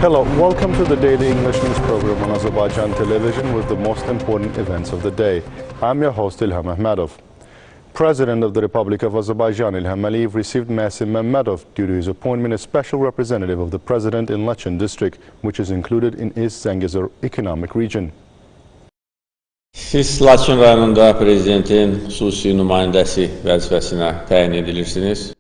Hello, welcome to the daily English news program on Azərbaycan Television with the most important events of the day. I'm your host, Ilham Məmmədov. President of the Republic of Azerbaijan, Ilham received Rövşən Məmmədov due to his appointment as special representative of the president in Laçın district, which is included in East Zəngəzur economic region. Siz Laçın rayonunda prezidentin xüsusi nümayəndəsi vəzifəsinə təyin edilirsiniz.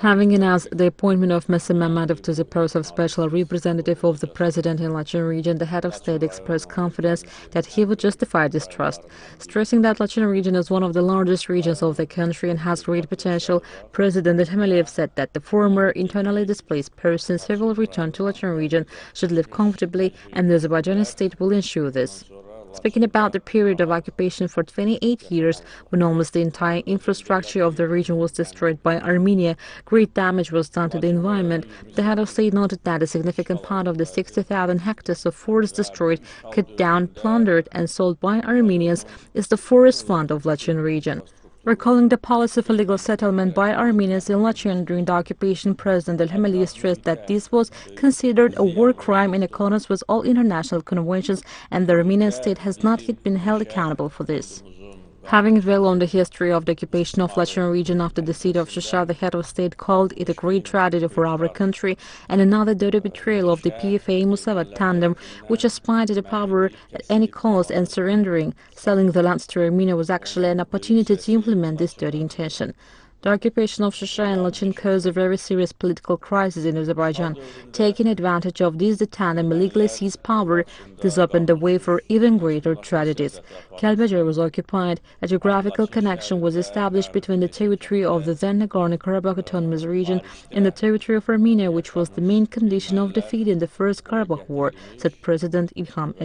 Having announced the appointment of Rövşən Məmmədov to the post of special representative of the president in Laçın region, the head of state expressed confidence that he would justify this trust. Stressing that Laçın region is one of the largest regions of the country and has great potential, President İlham said that the former internally displaced persons who will return to Laçın region should live comfortably, and the Azerbaijani state will ensure this. Speaking about the period of occupation for 28 years, when almost the entire infrastructure of the region was destroyed by Armenia, great damage was done to the environment. The head of state noted that a significant part of the 60,000 hectares of forest destroyed, cut down, plundered and sold by Armenians is the forest fund of Laçın region. Recalling the policy of illegal settlement by Armenians in Laçın during the occupation, President İlham stressed that this was considered a war crime in accordance with all international conventions, and the Armenian state has not yet been held accountable for this. Having dwelled on the history of the occupation of Laçın region after the siege of Şuşa, the head of state called it a great tragedy for our country and another dirty betrayal of the PFA-Musavat tandem, which aspired to the power at any cost, and surrendering, selling the lands to Armenia was actually an opportunity to implement this dirty intention. The occupation of Şuşa and Laçın caused a very serious political crisis in Azerbaijan. Taking advantage of this, the tandem illegally seized power. This opened the way for even greater tragedies. Kəlbəcər was occupied. A geographical connection was established between the territory of the then Nagorno-Karabakh Autonomous Region and the territory of Armenia, which was the main condition of defeat in the First Karabakh War, said President İlham.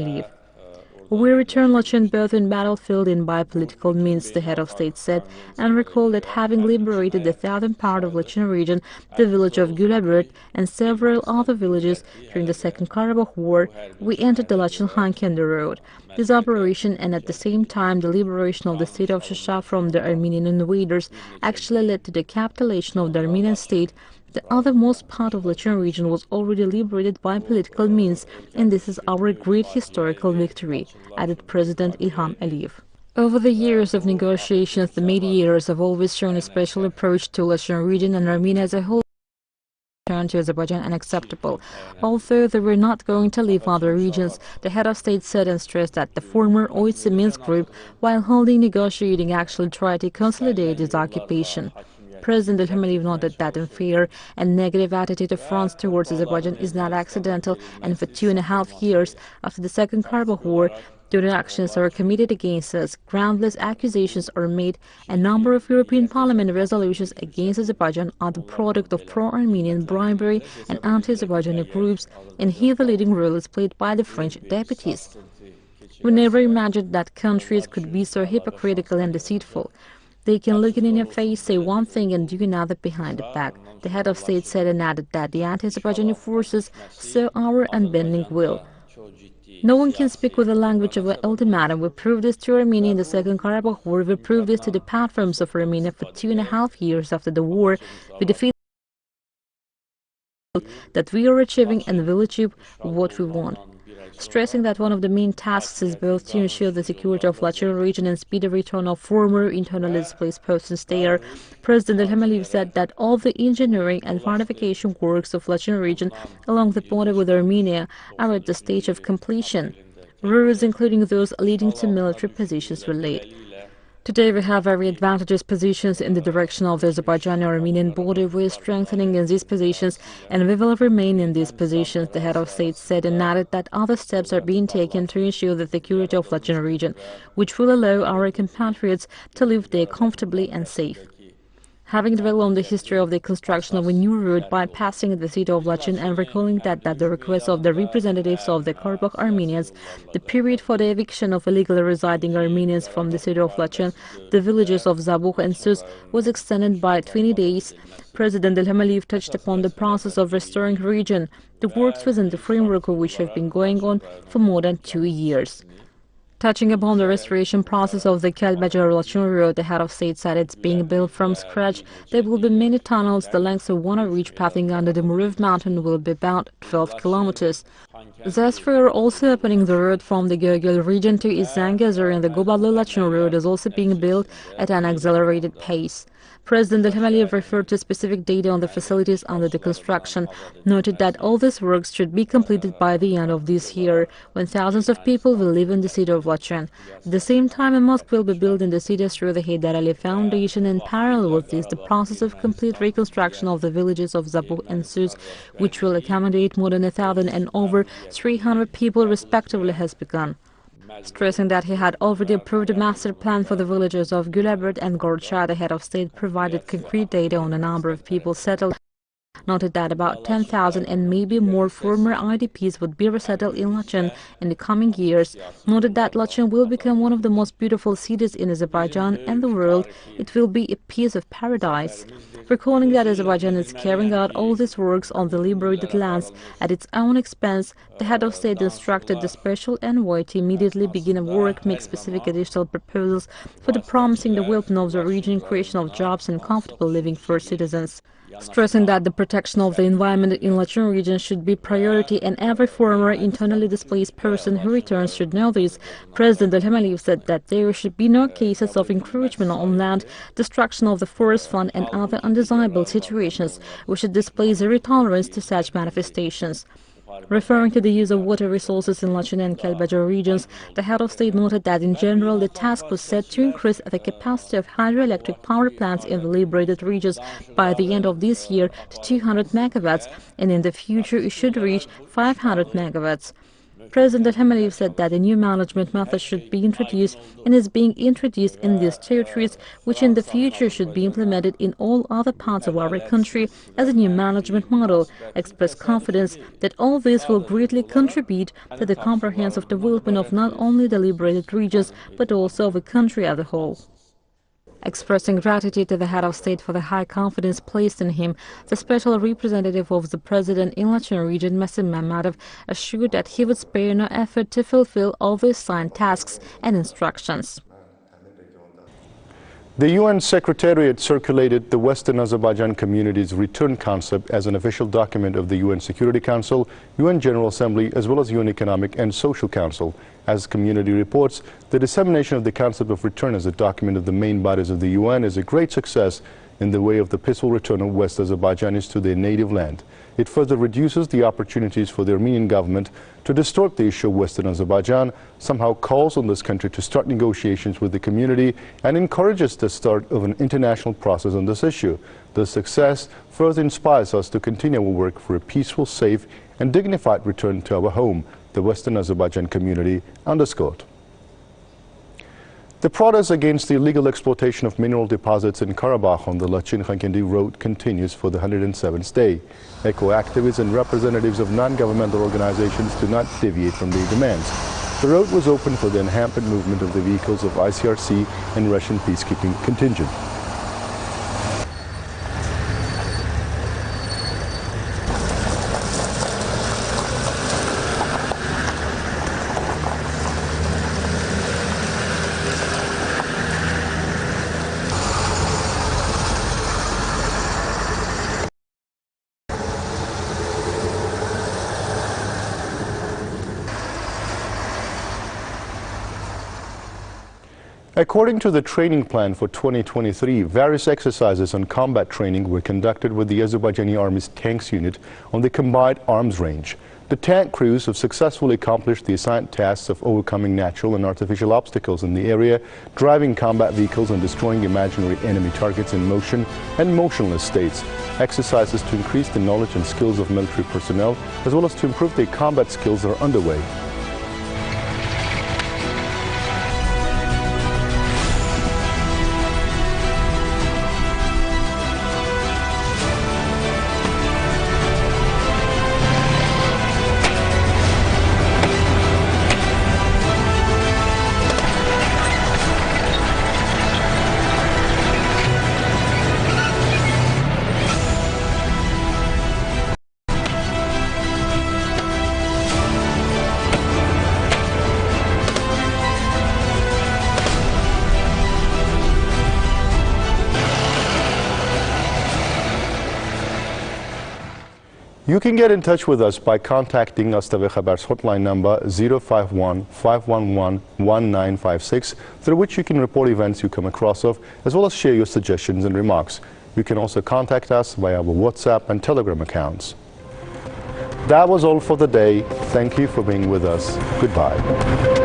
We return Laçın both in battlefield and by political means, the head of state said, and recalled that having liberated the southern part of Laçın region, the village of Gülabert and several other villages during the Second Karabakh War, we entered the Laçın-Xankəndi road. This operation, and at the same time the liberation of the state of Şuşa from the Armenian invaders, actually led to the capitulation of the Armenian state. The othermost part of Laçın region was already liberated by political means, and this is our great historical victory, added President İlham. Over the years of negotiations, the mediators have always shown a special approach to Laçın region, and Armenia as a whole return to Azerbaijan unacceptable. Although they were not going to leave other regions, the head of state said and stressed that the former OIC Minsk group, while holding negotiating, actually tried to consolidate its occupation. President İlham noted that unfair and negative attitude of France towards Azerbaijan is not accidental, and for 2.5 years after the Second Karabakh War, dirty actions are committed against us, groundless accusations are made, a number of European Parliament resolutions against Azerbaijan are the product of pro-Armenian bribery and anti-Azerbaijani groups, and here the leading role is played by the French deputies. We never imagined that countries could be so hypocritical and deceitful. They can look in your face, say one thing and do another behind the back, the head of state said, and added that the anti-Azerbaijani forces saw our unbending will. No one can speak with the language of an ultimatum. We proved this to Armenia in the Second Karabakh War. We proved this to the platforms of Armenia for 2.5 years after the war. We defeated that we are achieving and will achieve what we want. Stressing that one of the main tasks is both to ensure the security of Laçın region and speedy return of former internally displaced persons there, President İlham said that all the engineering and fortification works of Laçın region along the border with Armenia are at the stage of completion. Roads, including those leading to military positions, were laid. Today we have very advantageous positions in the direction of the Azerbaijani-Armenian border. We are strengthening in these positions, and we will remain in these positions, the head of state said, and added that other steps are being taken to ensure the security of Laçın region, which will allow our compatriots to live there comfortably and safe. Having dwelled on the history of the construction of a new road bypassing the city of Laçın, and recalling that at the request of the representatives of the Karabakh Armenians, the period for the eviction of illegally residing Armenians from the city of Laçın, the villages of Zabukh and Sus, was extended by 20 days. President İlham touched upon the process of restoring the region, the works within the framework of which have been going on for more than 2 years. Touching upon the restoration process of the Kelbecer-Laçın road, the head of state said it's being built from scratch. There will be many tunnels. The length of one of each passing under the Muruf mountain will be about 12 kilometers. Zestri are also opening the road from the Gögöl region to İzangezur, and the Qapalı-Laçın road is also being built at an accelerated pace. President İlham referred to specific data on the facilities under the construction, noted that all these works should be completed by the end of this year, when thousands of people will live in the city of Laçın. At the same time, a mosque will be built in the city through the Heydar Ali Foundation. In parallel with this, the process of complete reconstruction of the villages of Zabuh and Sus, which will accommodate more than 1,000 and over 300 people respectively, has begun. Stressing that he had already approved a master plan for the villages of Gülebert and Gorça, the head of state provided concrete data on the number of people settled. Noted that about 10,000 and maybe more former IDPs would be resettled in Laçın in the coming years. Noted that Laçın will become one of the most beautiful cities in Azerbaijan and the world. It will be a piece of paradise. Recalling that Azerbaijan is carrying out all these works on the liberated lands at its own expense, the head of state instructed the special envoy to immediately begin a work, make specific additional proposals for the promising development of the region, creation of jobs and comfortable living for citizens. Stressing that the protection of the environment in Laçın region should be priority and every former internally displaced person who returns should know this, President İlham said that there should be no cases of encroachment on land, destruction of the forest fund and other undesirable situations. We should display zero tolerance to such manifestations. Referring to the use of water resources in Laçın and Kelbecer regions, the head of state noted that in general the task was set to increase the capacity of hydroelectric power plants in the liberated regions by the end of this year to 200 megawatts, and in the future it should reach 500 megawatts. President İlham said that a new management method should be introduced and is being introduced in these territories, which in the future should be implemented in all other parts of our country as a new management model, expressed confidence that all this will greatly contribute to the comprehensive development of not only the liberated regions but also of the country as a whole. Expressing gratitude to the head of state for the high confidence placed in him, the special representative of the president in Laçın region, Rövşən Məmmədov, assured that he would spare no effort to fulfill all the assigned tasks and instructions. The UN Secretariat circulated the Western Azerbaijan Community's return concept as an official document of the UN Security Council, UN General Assembly, as well as UN Economic and Social Council. As community reports, the dissemination of the concept of return as a document of the main bodies of the UN is a great success in the way of the peaceful return of West Azerbaijanis to their native land. It further reduces the opportunities for the Armenian government to distort the issue of Western Azerbaijan, somehow calls on this country to start negotiations with the community, and encourages the start of an international process on this issue. The success further inspires us to continue our work for a peaceful, safe, and dignified return to our home, the Western Azerbaijan community underscored. The protest against the illegal exploitation of mineral deposits in Karabakh on the Laçın-Khankendi road continues for the 107th day. Eco-activists and representatives of non-governmental organizations do not deviate from their demands. The road was opened for the enhancement movement of the vehicles of ICRC and Russian peacekeeping contingent. According to the training plan for 2023, various exercises on combat training were conducted with the Azerbaijani Army's tanks unit on the combined arms range. The tank crews have successfully accomplished the assigned tasks of overcoming natural and artificial obstacles in the area, driving combat vehicles and destroying imaginary enemy targets in motion and motionless states. Exercises to increase the knowledge and skills of military personnel, as well as to improve their combat skills, are underway. You can get in touch with us by contacting AzTV Haber's hotline number 051-511-1956, through which you can report events you come across of, as well as share your suggestions and remarks. You can also contact us via our WhatsApp and Telegram accounts. That was all for the day. Thank you for being with us. Goodbye.